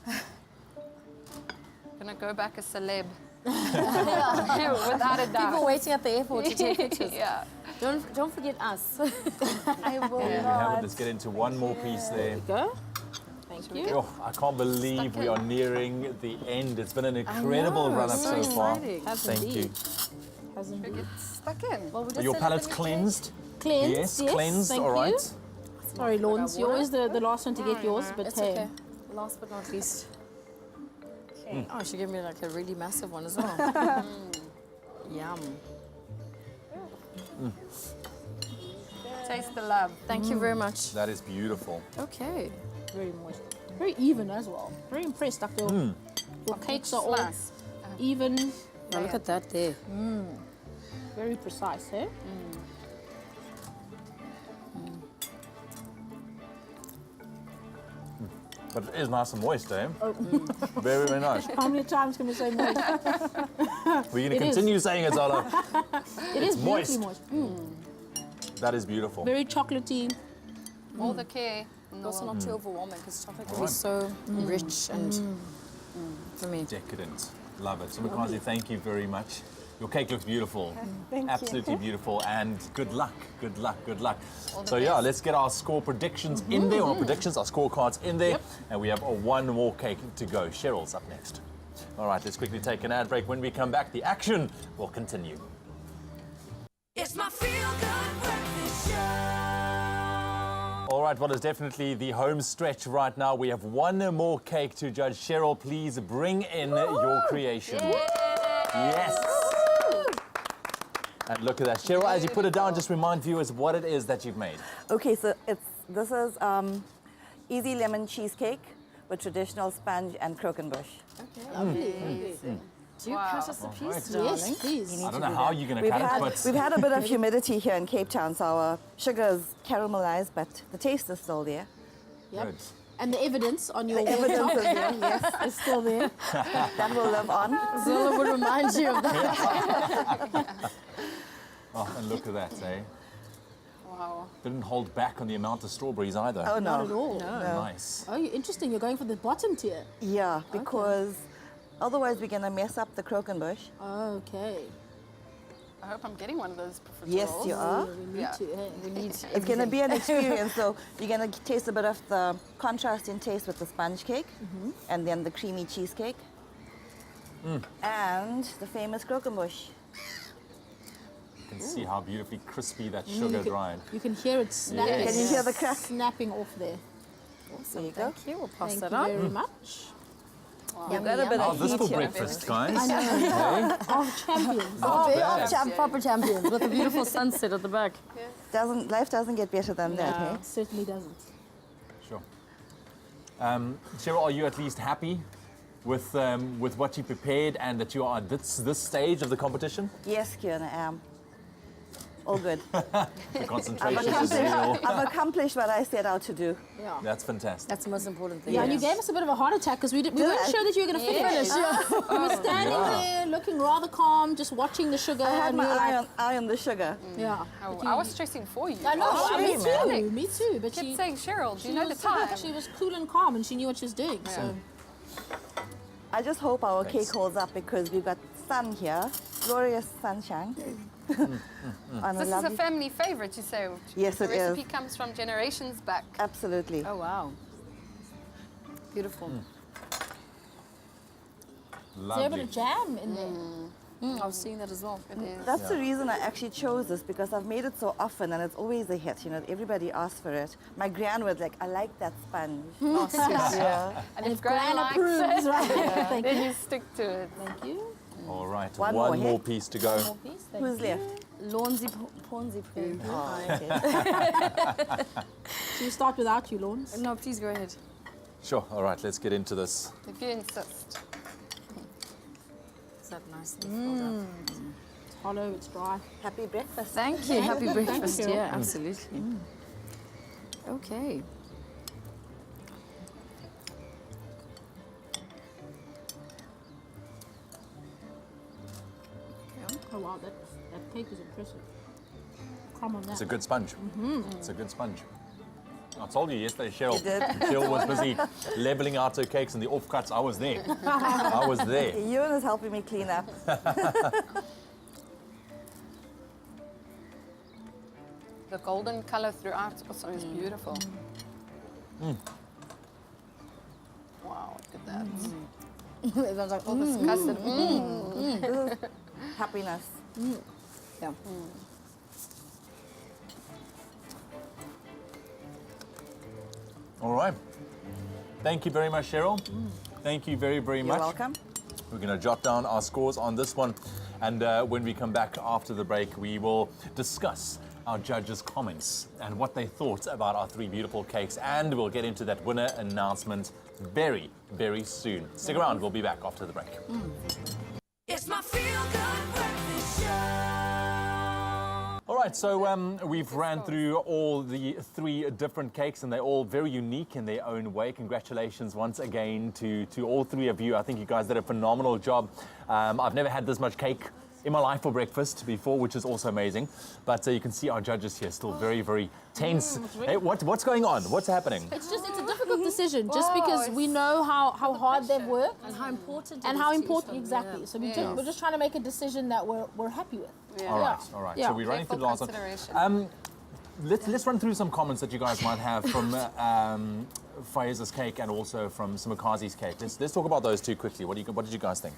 Gonna go back a celeb. Without a doubt. People waiting at the airport to take pictures. Yeah. Don't forget us. I will There we have it. not. Let's get into one more piece there. Go. Thank you. Oh, I can't believe we are nearing the end. It's been an incredible run-up so far. Thank you. Get stuck in. Well, we just Are your said palettes it in cleansed? Cleansed, Yes, yes, cleansed, thank all right. you. Sorry, Lawrence, you're always the last one to get yours, but It's hey. okay. Last but not least. Oh, she gave me like a really massive one as well. Yum. Taste the love. Thank you very much. That is beautiful. Okay. Very moist. Very even as well. Very impressed, Dr. Your cakes are all Slice. even, Now look at that there. very precise, eh? But it is nice and moist, eh? Very, very nice. How many times can we say moist? We're going to It is. continue saying it, Zala. It is moist. beautifully moist. That is beautiful. Very chocolatey. All the care. in the Also world. not too overwhelming because chocolate can be so rich and for me. Decadent. Love it. So Makazi, thank you very much. Your cake looks beautiful. Thank Absolutely beautiful. And good luck, good luck, good luck. the So yeah, best. let's get our score predictions in there, or predictions, our scorecards in there. And we have one more cake to go. Cheryl's up next. All right, let's quickly take an ad break. When we come back, the action will continue. It's my feel-good breakfast show. All right, well, it's definitely the home stretch right now. We have one more cake to judge. Cheryl, please bring in your creation. Yes. And look at that. Cheryl, as you put it down, just remind viewers what it is that you've made. Okay, so this is easy lemon cheesecake with traditional sponge and croquembouche. Okay, lovely. Do you cut us a piece, Right. darling? Yes, please. I don't know how you're going to cut it, but... We've had a bit of humidity here in Cape Town, so our sugar is caramelized, but the taste is still there. Yep. Good. And the evidence on your The evidence is there, yes. is still there. That will live on. Zola would remind you of that. Oh, and look at that, eh? Wow. Didn't hold back on the amount of strawberries either. Oh, no. Not at all. Nice. Oh, interesting. You're going for the bottom tier. Yeah, because otherwise we're going to mess up the croquembouche. Okay. I hope I'm getting one of those profiteroles. Yes, you are. We need to. Hey. We need to. It's going to be an experience, so you're going to taste a bit of the contrast in taste with the sponge cake, and then the creamy cheesecake, and the famous croquembouche. You can see how beautifully crispy that sugar dried. You can hear it snapping. Yes. Can you hear the crack? Snapping off there. There you go. Thank you. We'll pass Thank that you on. very much. You've got a bit Oh, of this heat for here. breakfast, guys. I know. Okay. Of champions. Not bad. Proper champions with a beautiful sunset at the back. Life doesn't get better than that, eh? Certainly doesn't. Sure. Cheryl, are you at least happy with what you prepared and that you are at this stage of the competition? Yes, Kieran, I am. All good. The concentration is real. I've accomplished what I set out to do. Yeah. That's fantastic. That's the most important thing. Yeah, and you gave us a bit of a heart attack because we weren't I? sure that you were going to finish. We were standing there looking rather calm, just watching the sugar. I had and my we were like, eye on the sugar. yeah. I was stressing for you. I know. Oh, me really? too. Me too. But Kept she saying, Cheryl, do you know the was- time? She was cool and calm, and she knew what she was doing. So I just hope our Thanks. cake holds up because we've got sun here, glorious sunshine. On This is a family favorite, you say. Yes, the it is. recipe comes from generations back. Absolutely. Oh, wow. Beautiful. is there a bit Lovely. of jam in there? I was seeing that as well. That's the reason I actually chose this because I've made it so often and it's always a hit. You know, everybody asks for it. My gran was like, I like that sponge. Oh, Yeah. And if Gran Gran likes approves, it, right? Thank then you. you stick to it. Thank you. All right, One one more, more hey? piece to go. Please, thank Who's you. left? Lawnsy Ponzi Poo. Oh, okay. Should we start without you, Lawns? No, please go ahead. Sure. All right, let's get into this. If you insist. Is that nice and filled up? It's hollow, it's dry. Happy breakfast. Thank you. Happy breakfast. you. Yeah, absolutely. Okay. Oh wow, that cake is impressive. Crumb on that. It's a good sponge. It's a good sponge. I told you yesterday, Cheryl. You did. Cheryl was busy leveling out her cakes and the offcuts. I was there. I was there. Ewan is helping me clean up. The golden color throughout also is beautiful. Wow, look at that. Everyone's like, oh, This custard. This is happiness. yeah. All right. Thank you very much, Cheryl. Thank you very, very You're much. welcome. We're going to jot down our scores on this one. And when we come back after the break, we will discuss our judges' comments and what they thought about our three beautiful cakes. And we'll get into that winner announcement very, very soon. Stick around. We'll be back after the break. It's my feel-good breakfast show. All right, so we've ran through all the three different cakes, and they're all very unique in their own way. Congratulations once again to all three of you. I think you guys did a phenomenal job. I've never had this much cake in my life for breakfast before, which is also amazing. But you can see our judges here still very, very tense. Hey, what's going on? What's happening? It's a difficult decision, just because we know how hard they've worked And how important and it how is to each important other. exactly. Yeah. So we're just trying to make a decision that we're happy with. All right, all right. Yeah. So we're running through the last one. Consideration. Let's run through some comments that you guys might have from Faiza's cake and also from Simakazi's cake. Let's talk about those two quickly. What did you guys think?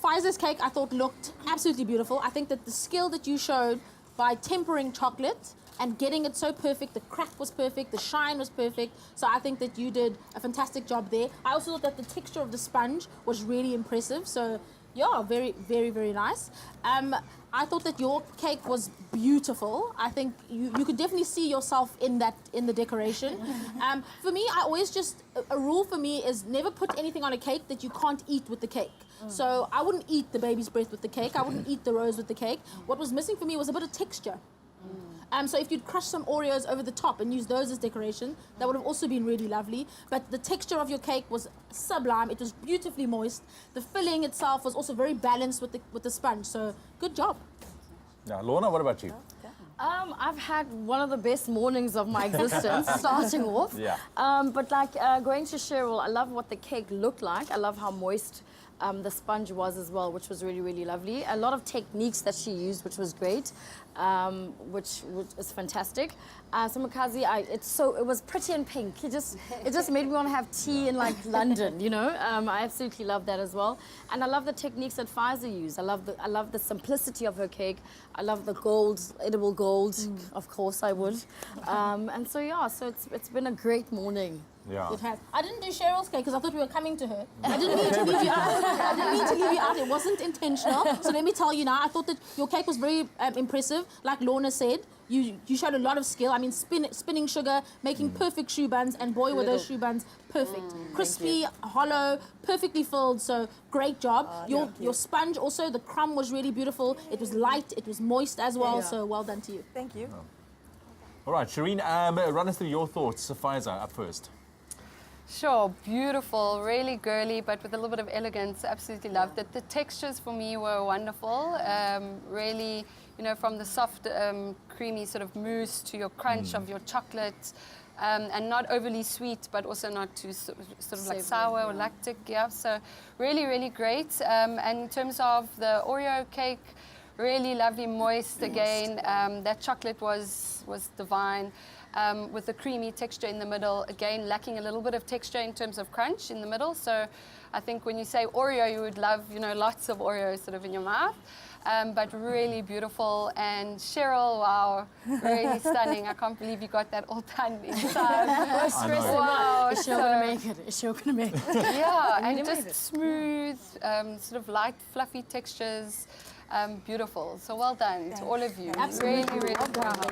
Pfizer's cake, I thought, looked absolutely beautiful. I think that the skill that you showed by tempering chocolate and getting it so perfect, the crack was perfect, the shine was perfect. So I think that you did a fantastic job there. I also thought that the texture of the sponge was really impressive. So Yeah, very, very, very nice. I thought that your cake was beautiful. I think you could definitely see yourself in the decoration. For me, I always a rule for me is never put anything on a cake that you can't eat with the cake. So I wouldn't eat the baby's breath with the cake. I wouldn't eat the rose with the cake. What was missing for me was a bit of texture. So if you'd crush some Oreos over the top and use those as decoration, that would have also been really lovely. But the texture of your cake was sublime. It was beautifully moist. The filling itself was also very balanced with the sponge. So good job. Yeah, Lorna, what about you? I've had one of the best mornings of my existence, starting off. Yeah. But like going to Cheryl, I love what the cake looked like. I love how moist the sponge was as well, which was really, really lovely. A lot of techniques that she used, which was great, which is fantastic. So Makazi, it was pretty and pink. It just made me want to have tea in like London, you know. I absolutely love that as well, and I love the techniques that Pfizer used. I love the simplicity of her cake. I love the gold, edible gold. Of course, I would. And so yeah, so it's been a great morning. Yeah. It has. I didn't do Cheryl's cake because I thought we were coming to her. I didn't mean to leave you out. I didn't mean to leave you out. It wasn't intentional. So let me tell you now, I thought that your cake was very impressive. Like Lorna said, you showed a lot of skill. I mean, spinning sugar, making perfect shoe buns, and boy, were those shoe buns perfect. Crispy, hollow, perfectly filled. So great job. Your sponge also, the crumb was really beautiful. It was light, it was moist as well. So well done to you. Thank you. All right, Shireen, run us through your thoughts. Pfizer up first. Sure, beautiful, really girly, but with a little bit of elegance. Absolutely loved it. The textures for me were wonderful. Really, you know, from the soft, creamy sort of mousse to your crunch of your chocolate, and not overly sweet, but also not too sort of like sour or lactic. Yeah, so really, really great. And in terms of the Oreo cake, really lovely, moist again. That chocolate was divine. With the creamy texture in the middle, again lacking a little bit of texture in terms of crunch in the middle. So I think when you say Oreo, you would love, you know, lots of Oreo sort of in your mouth. But really beautiful. And Cheryl, wow, really stunning. I can't believe you got that all done inside. Wow, Is Cheryl gonna make it? Is Cheryl gonna make it? Yeah, and just smooth, sort of light, fluffy textures. Beautiful. So well done to all of you. Absolutely. Really, really proud.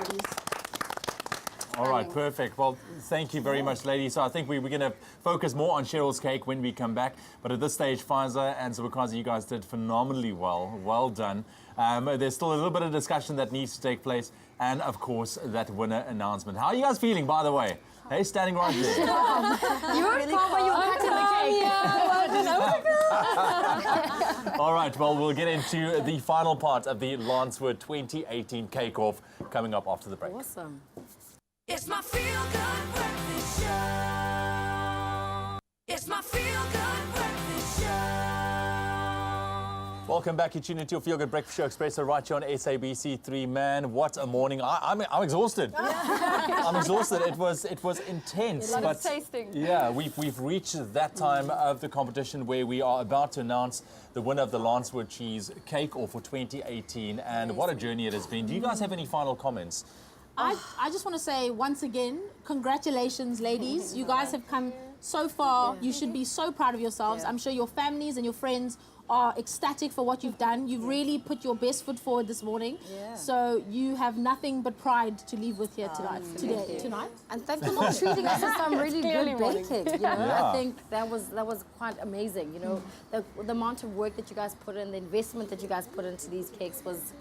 All right, perfect. Well, thank you very much, ladies. So I think we're going to focus more on Cheryl's cake when we come back. But at this stage, Pfizer and Zubakazi, you guys did phenomenally well. Well done. There's still a little bit of discussion that needs to take place. And, of course, that winner announcement. How are you guys feeling, by the way? Hey, standing right there. You were calm when you were cutting the cake. All right, well, we'll get into the final part of the Lancewood 2018 Cake-Off coming up after the break. Awesome. It's my feel-good breakfast show. It's my feel-good breakfast show. Welcome back. You're tuning into your Feel Good Breakfast Show Expresso right here on SABC3. Man, what a morning. I'm exhausted. I'm exhausted. It was intense. A lot of tasting. Yeah, we've reached that time of the competition where we are about to announce the winner of the Lancewood Cheese Cake-Off for 2018. And what a journey it has been. Do you guys have any final comments? I just want to say once again, congratulations, ladies. You guys have come so far. You should be so proud of yourselves. I'm sure your families and your friends are ecstatic for what you've done. You've really put your best foot forward this morning. So you have nothing but pride to leave with here tonight. And thank you for treating us to some really good baking. You know, I think that was quite amazing. You know, the amount of work that you guys put in, the investment that you guys put into these cakes was.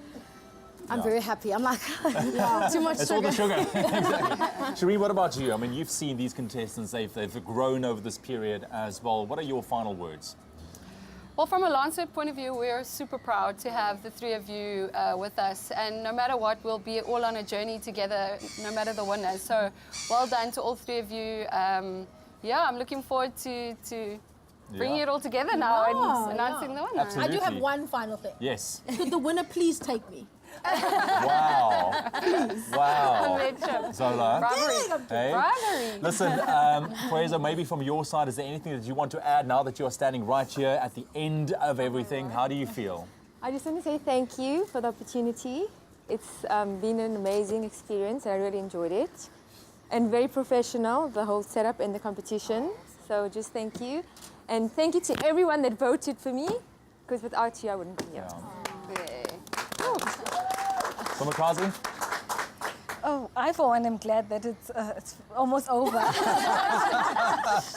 I'm very happy. I'm like, too much it's sugar. all the sugar. Shireen, what about you? I mean, you've seen these contestants. They've grown over this period as well. What are your final words? Well, from a Lancewood point of view, we're super proud to have the three of you with us. And no matter what, we'll be all on a journey together, no matter the winners. So well done to all three of you. Yeah, I'm looking forward to bringing it all together now and announcing the winner. Absolutely. I do have one final thing. Yes. Could the winner please take me? Wow. Wow. Zola. Hey. Bribery. Listen, Fraser, maybe from your side, is there anything that you want to add now that you're standing right here at the end of everything? How do you feel? I just want to say thank you for the opportunity. It's been an amazing experience. I really enjoyed it. And very professional, the whole setup and the competition. So just thank you. And thank you to everyone that voted for me. Because without you, I wouldn't be here. So Makazi? Oh, I for one am glad that it's almost over.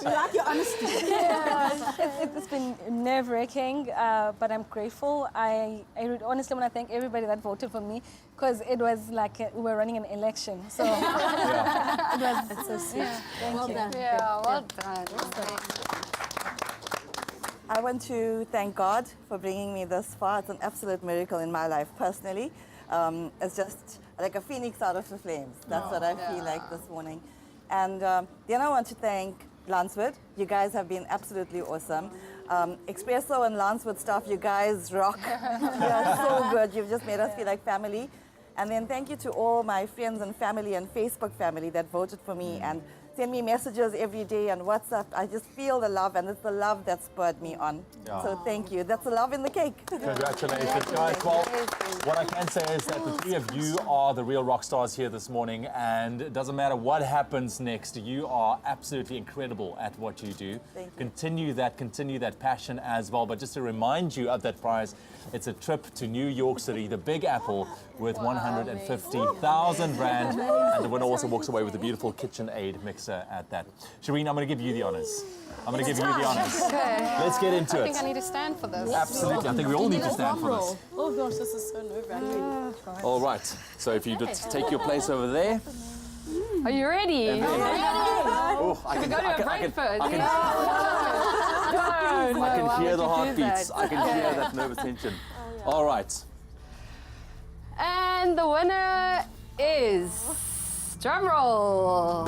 We like your honesty. It's been nerve-wracking, but I'm grateful. I honestly want to thank everybody that voted for me, because it was like we were running an election. So it's so sweet. Thank you. Done. Yeah, well done. I want to thank God for bringing me this far. It's an absolute miracle in my life personally. It's just like a phoenix out of the flames. That's what I feel like this morning. And then I want to thank Lancewood. You guys have been absolutely awesome. Expresso and Lancewood staff, you guys rock. You are so good. You've just made us feel like family. And then thank you to all my friends and family and Facebook family that voted for me and send me messages every day on WhatsApp. I just feel the love, and it's the love that spurred me on. Yeah. So thank you. That's the love in the cake. Congratulations, guys. Well, what I can say is that the three of you are the real rock stars here this morning, and it doesn't matter what happens next. You are absolutely incredible at what you do. Thank you. Continue that passion as well. But just to remind you of that prize, it's a trip to New York City, the Big Apple, with 150,000 rand, and the winner also walks away with a beautiful KitchenAid mixer at that. Shireen, I'm going to give you the honors. I'm going to give you the honors. Okay. Let's get into it. I think I need to stand for this. Absolutely. I think we all need to stand for this. Oh gosh, this is so nerve-wracking. All right. So if you just take your place over there. Are you ready? And then, oh, I can, Go to I a can, break I can, first. I can, No, I can why hear would the you do heartbeats. that? I can hear that nervous tension. All right. And the winner is, drum roll.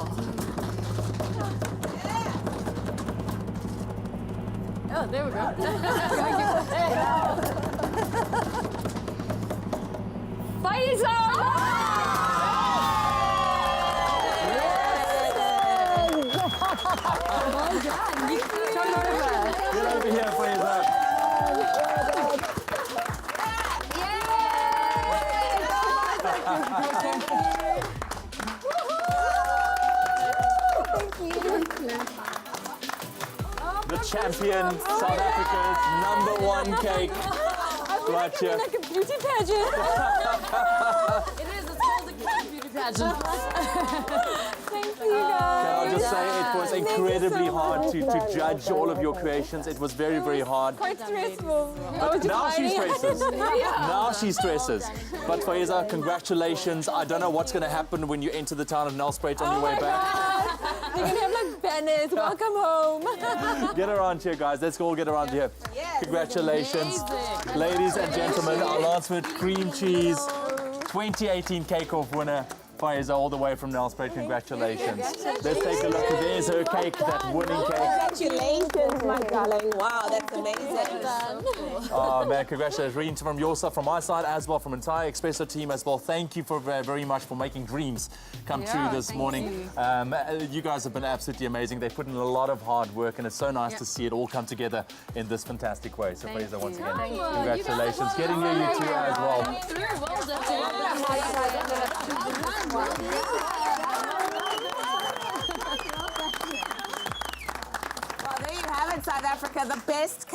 Oh, there we go. Get over here, Fraser. The champion, South Africa's #1 cake. Right here. Like a beauty pageant. It is. It's called a beauty pageant. Thank you, guys. Can I just say it was incredibly hard to judge all of your creations. It was very, very hard. Quite stressful. But now she stresses. Now she stresses. But Faiza, congratulations. I don't know what's going to happen when you enter the town of Nelspruit on your way back. You're going to have like banners. Welcome home. Get around here, guys. Let's all get around here. Congratulations. Ladies and gentlemen, our Lancewood cream cheese 2018 Cake Off winner, Faiza, all the way from Nelspruit. Congratulations. Let's take a look. There's her cake, that winning cake. Congratulations, my darling. Wow, that's amazing. Oh, man, congratulations. Reading from your side, from my side as well, from entire Expresso team as well. Thank you for very much for making dreams come true this morning. You guys have been absolutely amazing. They've put in a lot of hard work, and it's so nice to see it all come together in this fantastic way. So, Faiza, once again, congratulations. Getting you two as well. Well done. Well, there you have it, South Africa. The best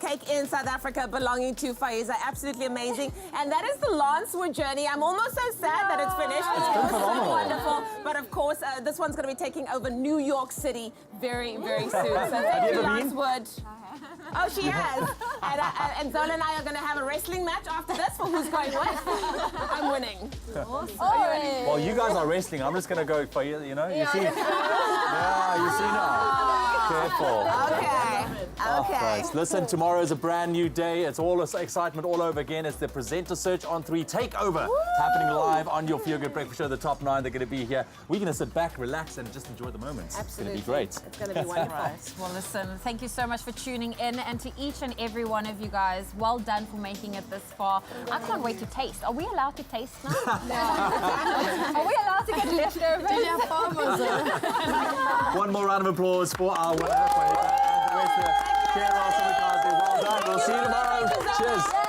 cake in South Africa belonging to Faiza. Absolutely amazing. And that is the Lancewood journey. I'm almost so sad that it's finished. It's been so wonderful. But of course, this one's going to be taking over New York City very, very soon. So thank you, Lancewood. Oh, she has. And Zola and I are going to have a wrestling match after this for who's going with. I'm winning. Awesome. Well, you guys are wrestling. I'm just going to go for you, you know? You see? Yeah, you see now. Careful. Okay. Okay. Listen, tomorrow is a brand new day. It's all this excitement all over again. It's the presenter search on 3 takeover happening live on your Feel Good Breakfast Show. The top 9, they're going to be here. We're going to sit back, relax, and just enjoy the moments. Absolutely. It's going to be great. It's going to be wonderful. Right. Well, listen, thank you so much for tuning in, and to each and every one of you guys, well done for making it this far. I can't wait to taste. Are we allowed to taste now? Are we allowed to get leftovers? Do you have farmers? One more round of applause for our winner. Well done. We'll see you tomorrow. Cheers.